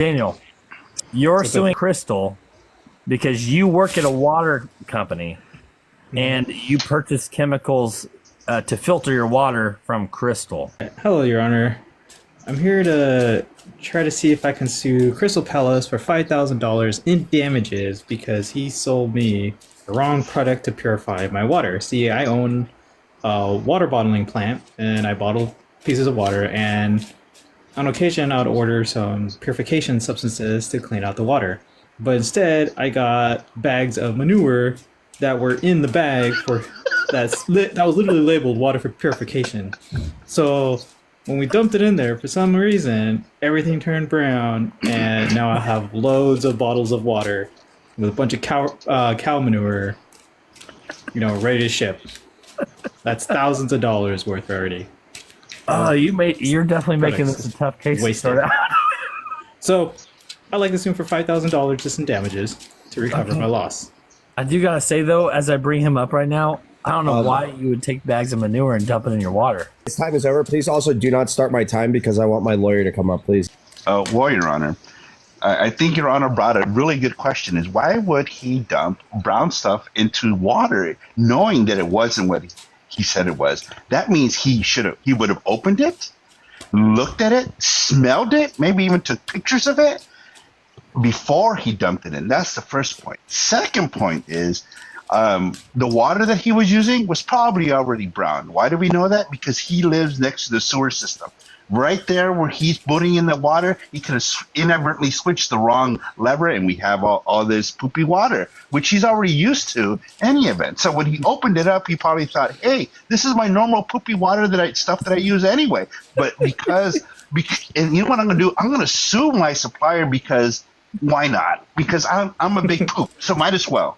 Daniel, you're suing Crystal because you work at a water company and you purchase chemicals to filter your water from Crystal. Hello, Your Honor. I'm here to try to see if I can sue Crystal Palace for $5,000 in damages because he sold me the wrong product to purify my water. See, I own a water bottling plant and I bottle pieces of water, and on occasion I would order some purification substances to clean out the water. But instead, I got bags of manure that were in the bag for that was literally labeled water for purification. So when we dumped it in there, for some reason, everything turned brown, and now I have loads of bottles of water with a bunch of cow manure, ready to ship. That's thousands of dollars worth already. You're definitely making this a tough case to sort out. So I'd like to sue for $5,000 just in damages to recover my loss. I do gotta say though, as I bring him up right now, I don't know why you would take bags of manure and dump it in your water. This time is over. Please also do not start my time because I want my lawyer to come up, please. Well, Your Honor, I think Your Honor brought a really good question, is why would he dump brown stuff into water knowing that it wasn't what he said it was? That means he would have opened it, looked at it, smelled it, maybe even took pictures of it before he dumped it in. That's the first point. Second point is the water that he was using was probably already brown. Why do we know that? Because he lives next to the sewer system. Right there where he's putting in the water, he could have inadvertently switched the wrong lever, and we have all this poopy water, which he's already used to in any event. So when he opened it up, he probably thought, hey, this is my normal poopy water that I use anyway. But because and you know what I'm going to do? I'm going to sue my supplier because why not? Because I'm a big poop, so might as well.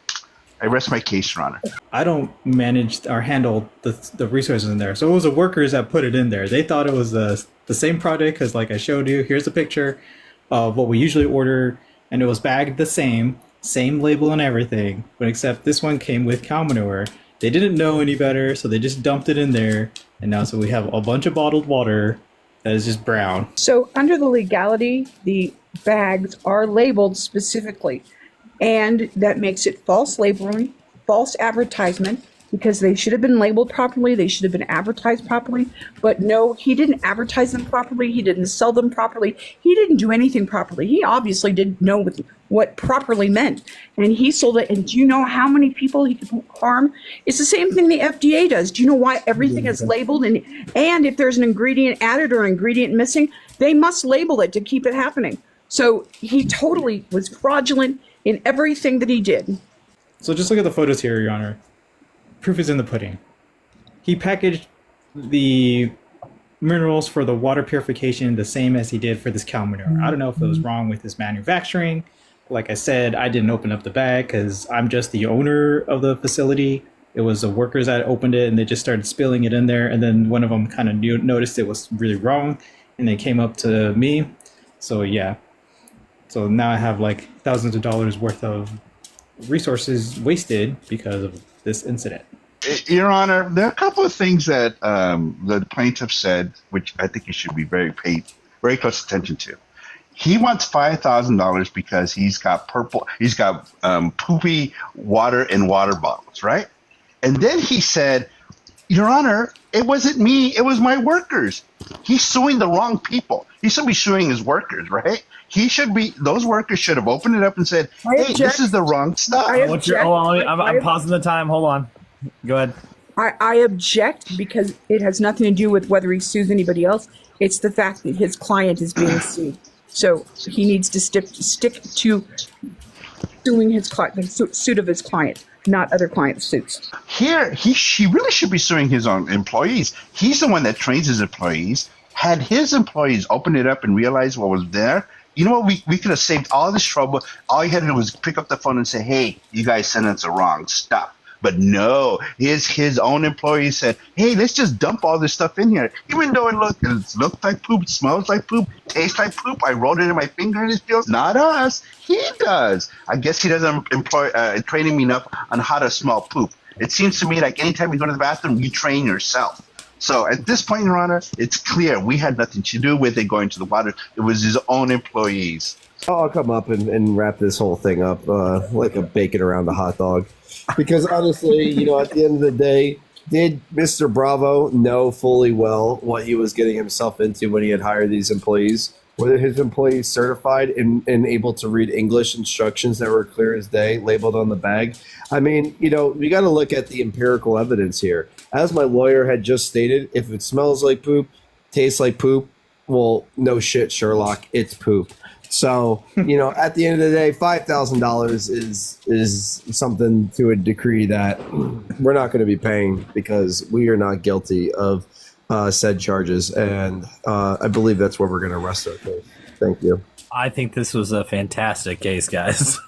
I rest my case, Your Honor. I don't manage or handle the resources in there. So it was the workers that put it in there. They thought it was the same product because, like I showed you, here's a picture of what we usually order, and it was bagged the same label and everything, but except this one came with cow manure. They didn't know any better, so they just dumped it in there, and now so we have a bunch of bottled water that is just brown. So under the legality, the bags are labeled specifically. And that makes it false labeling, false advertisement, because they should have been labeled properly. They should have been advertised properly. But no, he didn't advertise them properly. He didn't sell them properly. He didn't do anything properly. He obviously didn't know what properly meant. And he sold it. And do you know how many people he could harm? It's the same thing the FDA does. Do you know why everything is labeled? And if there's an ingredient added or an ingredient missing, they must label it to keep it happening. So he totally was fraudulent in everything that he did. So just look at the photos here, Your Honor. Proof is in the pudding. He packaged the minerals for the water purification the same as he did for this cow manure. I don't know if it was wrong with his manufacturing. Like I said, I didn't open up the bag because I'm just the owner of the facility. It was the workers that opened it, and they just started spilling it in there. And then one of them kind of noticed it was really wrong, and they came up to me. So yeah. So now I have like thousands of dollars worth of resources wasted because of this incident. Your Honor, there are a couple of things that the plaintiff said, which I think you should be very close attention to. He wants $5,000 because he's got poopy water in water bottles, right? And then he said, Your Honor, it wasn't me, it was my workers. He's suing the wrong people. He should be suing his workers, right? Those workers should have opened it up and said, hey, this is the wrong stuff. I'm pausing the time. Hold on. Go ahead. I object because it has nothing to do with whether he sues anybody else. It's the fact that his client is being sued. So he needs to stick to suing his client, the suit of his client, not other client suits. He really should be suing his own employees. He's the one that trains his employees. Had his employees opened it up and realized what was there, you know what? We could have saved all this trouble. All you had to do was pick up the phone and say, hey, you guys sent us the wrong stuff. But no, his own employees said, hey, let's just dump all this stuff in here. Even though it looked like poop, smells like poop, tastes like poop. I rolled it in my finger and it feels not us. He does. I guess he doesn't training me enough on how to smell poop. It seems to me like anytime you go to the bathroom, you train yourself. So at this point, Your Honor, it's clear we had nothing to do with it going to the water. It was his own employees. I'll come up and wrap this whole thing up like a bacon around a hot dog. Because honestly, at the end of the day, did Mr. Bravo know fully well what he was getting himself into when he had hired these employees? Were his employees certified and able to read English instructions that were clear as day, labeled on the bag? I mean, we got to look at the empirical evidence here. As my lawyer had just stated, if it smells like poop, tastes like poop, well, no shit, Sherlock, it's poop. So, at the end of the day, $5,000 is something to a decree that we're not going to be paying because we are not guilty of said charges. And I believe that's where we're going to rest our case. Thank you. I think this was a fantastic case, guys.